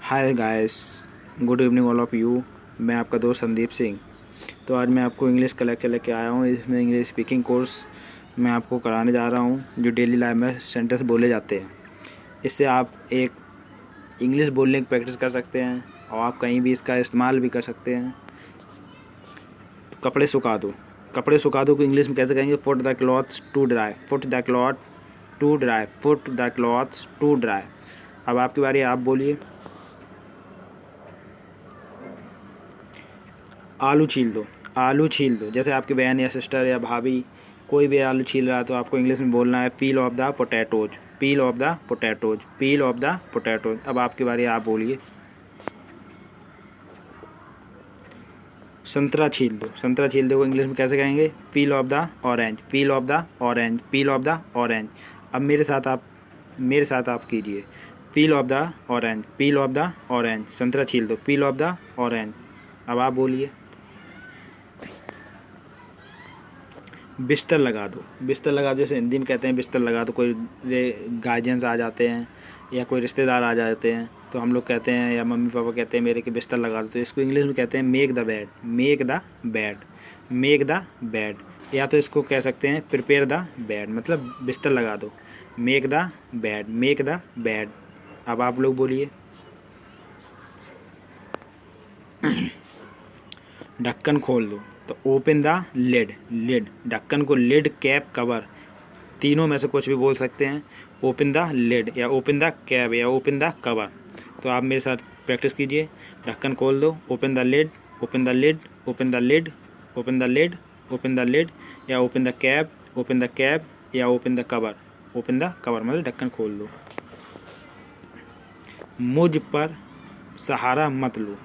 Hi guys, good evening all of you. मैं आपका दोस्त संदीप सिंह। तो आज मैं आपको इंग्लिश का लेक्चर लेके आया हूँ। इसमें इंग्लिश स्पीकिंग कोर्स मैं आपको कराने जा रहा हूँ, जो डेली लाइफ में सेंटेंस बोले जाते हैं। इससे आप एक इंग्लिश बोलने की प्रैक्टिस कर सकते हैं और आप कहीं भी इसका इस्तेमाल भी कर सकते हैं। तो कपड़े सुखा दो। कपड़े सुखा दो को इंग्लिश में कैसे कहेंगे? Put the clothes to dry. Put the cloth to dry. Put the clothes to dry. अब आपकी बारी, आप बोलिए। आलू छील दो। आलू छील दो। जैसे आपकी बहन या सिस्टर या भाभी कोई भी आलू छील रहा है तो आपको इंग्लिश में बोलना है पील of the potatoes. Peel of the potatoes. Peel of the potatoes. अब आपकी बारी, आप बोलिए। संतरा छील दो। संतरा छील दो को इंग्लिश में कैसे कहेंगे? पील of the orange. Peel of the orange. Peel of the orange. अब मेरे साथ आप कीजिए। पील of the orange. Peel of the orange. संतरा छील दो। पील ऑफ द ऑरेंज। अब आप बोलिए। बिस्तर लगा दो। बिस्तर लगा दो जैसे हिंदी में कहते हैं बिस्तर लगा दो। कोई गार्जियंस आ जाते हैं या कोई रिश्तेदार आ जाते हैं तो हम लोग कहते हैं या मम्मी पापा कहते हैं मेरे के बिस्तर लगा दो, तो इसको इंग्लिश में कहते हैं make the bed. Make the bed. Make the bed. या तो इसको कह सकते हैं प्रिपेयर द बेड, मतलब बिस्तर लगा दो। Make the bed. Make the bed. अब आप लोग बोलिए। ढक्कन खोल दो। तो ओपन द लिड। लिड। ढक्कन को लिड, कैप, कवर, तीनों में से कुछ भी बोल सकते हैं। ओपन द लिड या ओपन द कैप या ओपन द कवर। तो आप मेरे साथ प्रैक्टिस कीजिए। ढक्कन खोल दो। Open the lid. Open the lid. Open the lid. Open the lid. Open the lid या open the cap. Open the cap या open the cover. Open the cover मतलब ढक्कन खोल दो। मुझ पर सहारा मत लो।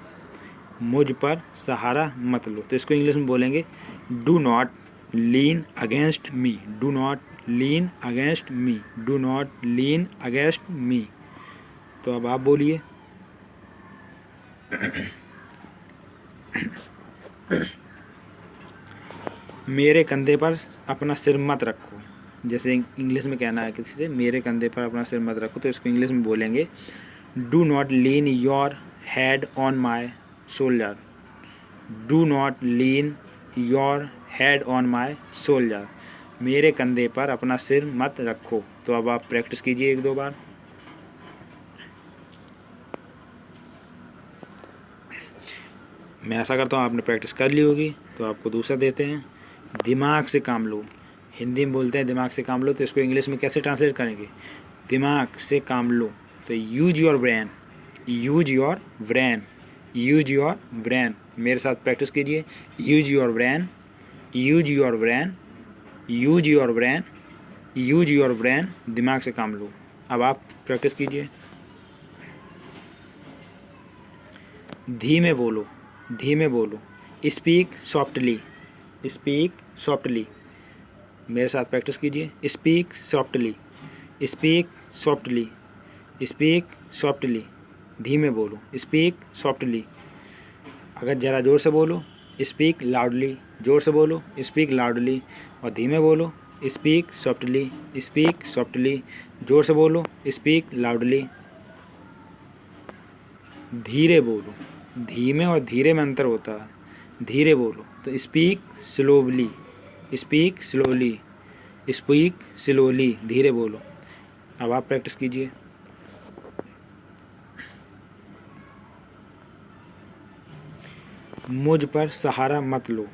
मुझ पर सहारा मत लो, तो इसको इंग्लिश में बोलेंगे do not lean against me. Do not lean against me. Do not lean against me. तो अब आप बोलिए। मेरे कंधे पर अपना सिर मत रखो। जैसे इंग्लिश में कहना है किसी से मेरे कंधे पर अपना सिर मत रखो, तो इसको इंग्लिश में बोलेंगे do not lean your head on my shoulder. Do not lean your head on my shoulder. मेरे कंधे पर अपना सिर मत रखो। तो अब आप प्रैक्टिस कीजिए एक दो बार। मैं ऐसा करता हूँ आपने प्रैक्टिस कर ली होगी, तो आपको दूसरा देते हैं। दिमाग से काम लो। हिंदी में बोलते हैं दिमाग से काम लो, तो इसको इंग्लिश में कैसे ट्रांसलेट करेंगे? दिमाग से काम लो। तो use your brain. Use your brain. Use your brain. मेरे साथ प्रैक्टिस कीजिए। Use your brain. Use your brain. Use your brain. Use your brain. दिमाग से काम लो। अब आप प्रैक्टिस कीजिए। धीमे बोलो। धीमे बोलो। Speak softly. Speak softly. मेरे साथ प्रैक्टिस कीजिए। Speak softly. Speak softly. Speak softly. धीमे बोलो। Speak softly. अगर ज़रा ज़ोर से बोलो स्पीक लाउडली। ज़ोर से बोलो स्पीक लाउडली। और धीमे बोलो स्पीक सॉफ्टली। Speak softly. ज़ोर से बोलो स्पीक लाउडली। धीरे बोलो। धीमे और धीरे में अंतर होता है। धीरे बोलो तो speak slowly. Speak slowly. Speak slowly. धीरे बोलो। अब आप प्रैक्टिस कीजिए। मुझ पर सहारा मत लो।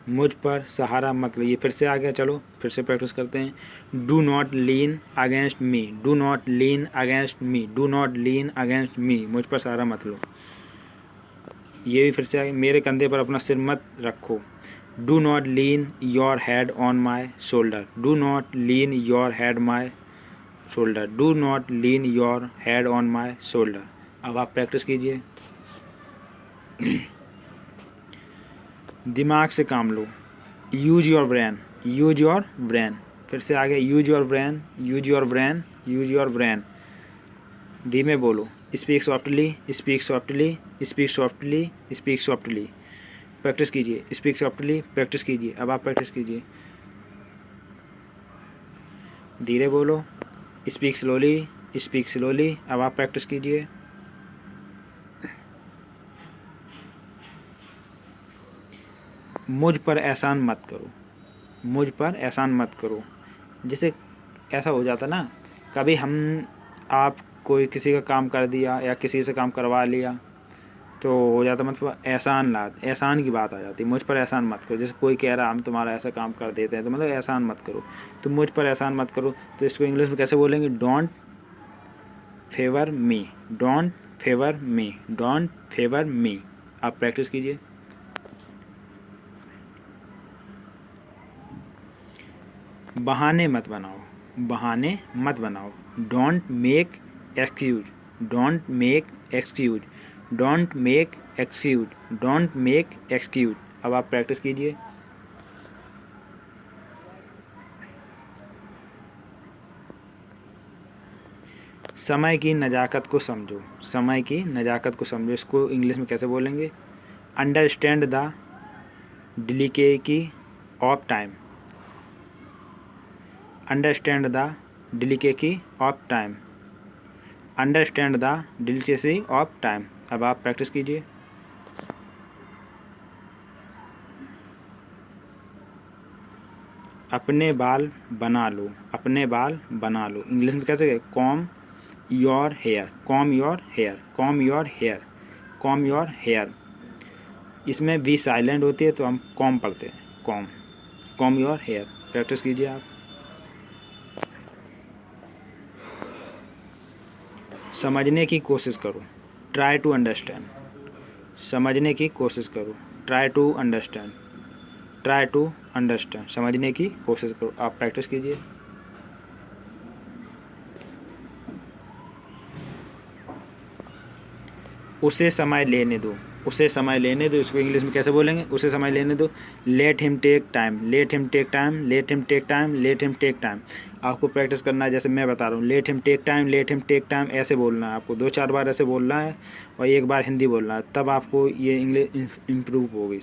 मुझ पर सहारा मत लो। ये फिर से आ गया, चलो फिर से प्रैक्टिस करते हैं। Do not lean against me. Do not lean against me. Do not lean against me. मुझ पर सहारा मत लो। ये भी फिर से आ गया। मेरे कंधे पर अपना सिर मत रखो। Do not lean your head on my shoulder. Do not lean your head my shoulder. Do not lean your head on my shoulder. अब आप प्रैक्टिस कीजिए। दिमाग से काम लो। Use your brain. Use your brain. फिर से आगे use your brain. Use your brain. Use your brain. धीमे बोलो speak softly. Speak softly. Speak softly. Speak softly. Practice कीजिए। Speak softly. प्रैक्टिस कीजिए। अब आप प्रैक्टिस कीजिए। धीरे बोलो स्पीक स्लोली। Speak slowly. अब आप प्रैक्टिस कीजिए। मुझ पर एहसान मत करो, मुझ पर एहसान मत करो। जैसे ऐसा हो जाता ना, कभी आप कोई किसी का काम कर दिया या किसी से काम करवा लिया तो हो जाता मतलब एहसान की बात आ जाती है। मुझ पर एहसान मत करो। जैसे कोई कह रहा हम तुम्हारा ऐसा काम कर देते हैं तो मतलब एहसान मत करो, तो मुझ पर एहसान मत करो। तो इसको इंग्लिश में कैसे बोलेंगे? Don't favour me, don't favour me, don't favour me. आप प्रैक्टिस कीजिए। बहाने मत बनाओ, बहाने मत बनाओ। Don't make excuse, don't make excuse, don't make excuse, don't make excuse. अब आप प्रैक्टिस कीजिए। समय की नज़ाकत को समझो, समय की नज़ाकत को समझो। इसको इंग्लिश में कैसे बोलेंगे? Understand the delicacy of time, understand the delicacy of time, understand the delicacy of time. अब आप प्रैक्टिस कीजिए। अपने बाल बना लो, अपने बाल बना लो। इंग्लिश में कैसे? Comb your hair, comb your hair, comb your hair, comb your hair. इसमें वी साइलेंट होती है तो हम कॉम पढ़ते हैं, comb, comb your hair. Practice कीजिए आप। समझने की कोशिश करो, ट्राई टू अंडरस्टैंड, समझने की कोशिश करो, try to understand, try to understand. समझने की कोशिश करो। आप प्रैक्टिस कीजिए। उसे समय लेने दो, उसे समय लेने दो। इसको इंग्लिश में कैसे बोलेंगे? उसे समय लेने दो। Let him take time, let him take time, let him take time, let him take time. आपको प्रैक्टिस करना है। जैसे मैं बता रहा हूँ, let him take time, let him take time, ऐसे बोलना है आपको। 2-4 बार ऐसे बोलना है और एक बार हिंदी बोलना है, तब आपको ये इंग्लिश इम्प्रूव होगी।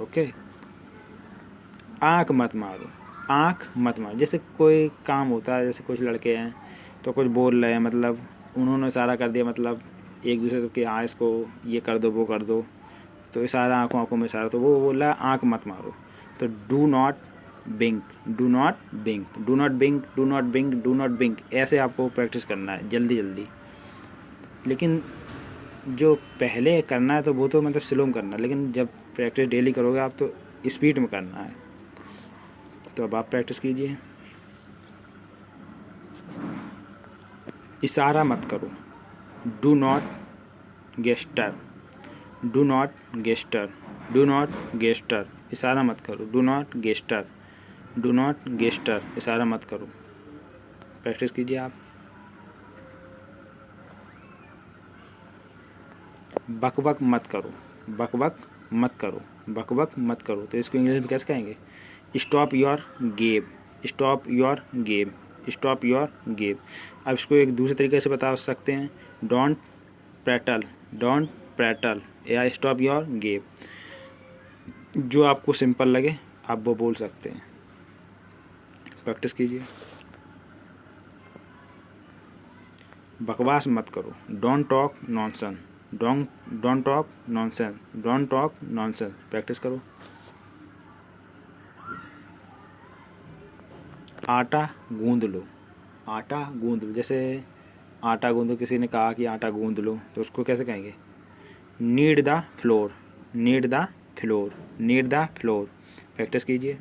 ओके। आँख मत मारो, आँख मत मारो। जैसे कोई काम होता है, जैसे कुछ लड़के हैं तो कुछ बोल रहे हैं, मतलब उन्होंने इशारा कर दिया, मतलब एक दूसरे को कि हाँ इसको ये कर दो वो कर दो, तो इशारा आँखों आँखों में इशारा, तो वो बोल रहा है आँख मत मारो। तो do not blink, do not blink, do not blink, do not blink, do not blink. ऐसे आपको प्रैक्टिस करना है जल्दी जल्दी। लेकिन जो पहले करना है तो वो तो मतलब स्लो में करना है, लेकिन जब प्रैक्टिस डेली करोगे आप तो स्पीड में करना है। तो अब आप प्रैक्टिस कीजिए। इशारा मत करो, do not gesture, do not gesture, do not gesture. इशारा मत करो, do not gesture, do not gesture. इशारा मत करो। प्रैक्टिस कीजिए आप। बकबक मत करो, बकबक मत करो, बकबक मत करो। तो इसको इंग्लिश में कैसे कहेंगे? Stop your game, stop your game, stop your game. अब इसको एक दूसरे तरीके से बता सकते हैं, डोंट प्रैटल, डोंट प्रैटल, या स्टॉप योर गेम। जो आपको सिंपल लगे आप वो बोल सकते हैं। प्रैक्टिस कीजिए। बकवास मत करो, don't talk nonsense, don't talk nonsense, don't talk nonsense. Practice करो। आटा गूंद लो, आटा गूंद लो। जैसे आटा गूंदो, किसी ने कहा कि आटा गूंद लो, तो उसको कैसे कहेंगे? Need the floor, need the floor, need the floor. Practice कीजिए।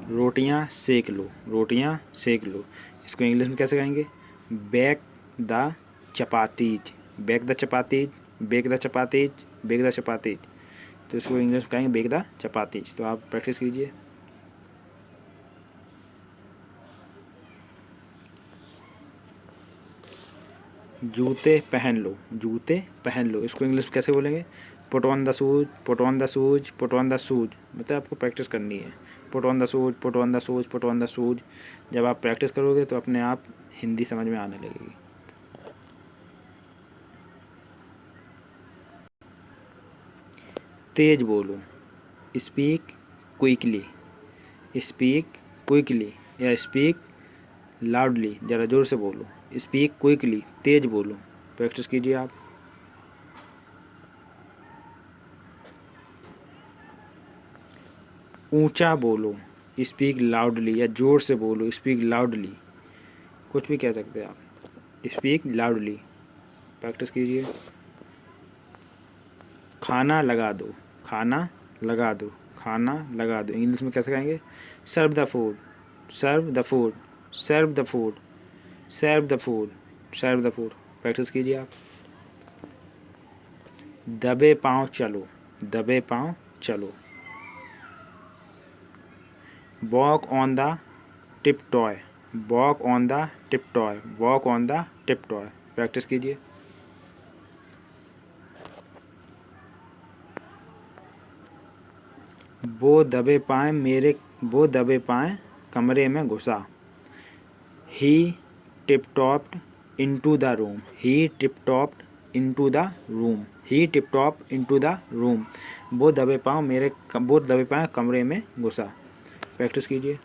रोटियां सेक लो, रोटियां सेक लो। इसको इंग्लिश में कैसे कहेंगे? Bake the chapatis, bake the chapatis, bake the chapatis, bake the chapatis. तो इसको इंग्लिश में कहेंगे बेक द चपातीज। तो आप प्रैक्टिस कीजिए। जूते पहन लो, जूते पहन लो। इसको इंग्लिश में कैसे बोलेंगे? Put on the shoes, put on the shoes, put on the shoes. मतलब आपको प्रैक्टिस करनी है। Put on the shoes, put on the shoes, put on the shoes. जब आप प्रैक्टिस करोगे तो अपने आप हिंदी समझ में आने लगेगी। तेज बोलो, स्पीक क्विकली, स्पीक क्विकली, या स्पीक लाउडली। ज़रा ज़ोर से बोलो, स्पीक क्विकली, तेज बोलो। प्रैक्टिस कीजिए आप। ऊंचा बोलो, स्पीक लाउडली, या जोर से बोलो, स्पीक लाउडली। कुछ भी कह सकते हैं आप। स्पीक लाउडली, प्रैक्टिस कीजिए। खाना लगा दो, खाना लगा दो, खाना लगा दो। इंग्लिश में कैसे कहेंगे? Serve the food, serve the food, serve the food, serve the food, serve the food. Practice कीजिए आप। दबे पाँव चलो, दबे पाँव चलो। Walk on the tiptoe, walk on the tiptoe, walk on the tiptoe. Practice कीजिए। वो दबे पाए कमरे में घुसा। He tiptoed into the room, he tiptoed into the room, he tiptoed into the room। वो दबे पाँव कमरे में घुसा। प्रैक्टिस कीजिए।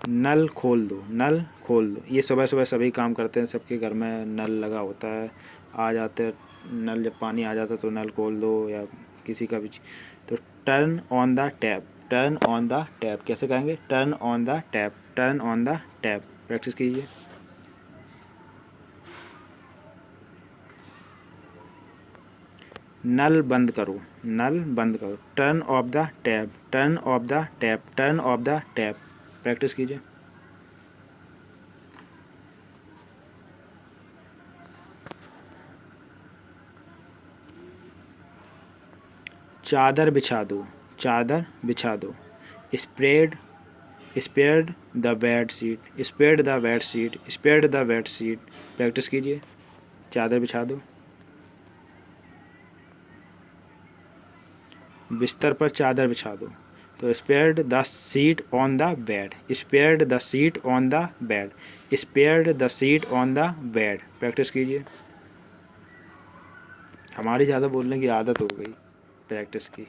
नल खोल दो, नल खोल दो। ये सुबह सुबह सभी काम करते हैं, सबके घर में नल लगा होता है। आ जाते हैं नल, जब पानी आ जाता है तो नल खोल दो, या किसी का भी। तो turn on the tap, turn on the tap कैसे कहेंगे? Turn on the tap, turn on the tap. Practice कीजिए। नल बंद करो, नल बंद करो। Turn off the tap, turn off the tap, turn off the tap. Practice कीजिए। चादर बिछा दो, चादर बिछा दो। Spread, spread the bed sheet, spread the bed sheet, spread the bed sheet. Practice कीजिए। चादर बिछा दो। बिस्तर पर चादर बिछा दो। तो spread the sheet on the bed, spread the sheet on the bed, spread the sheet on the bed. Practice कीजिए। हमारी ज़्यादा बोलने की आदत हो गई प्रैक्टिस की।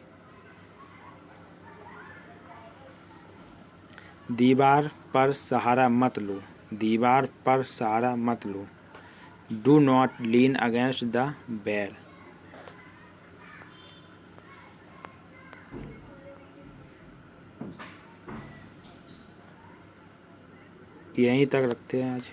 दीवार पर सहारा मत लो, दीवार पर सहारा मत लो। Do not lean against the wall. यहीं तक रखते हैं आज।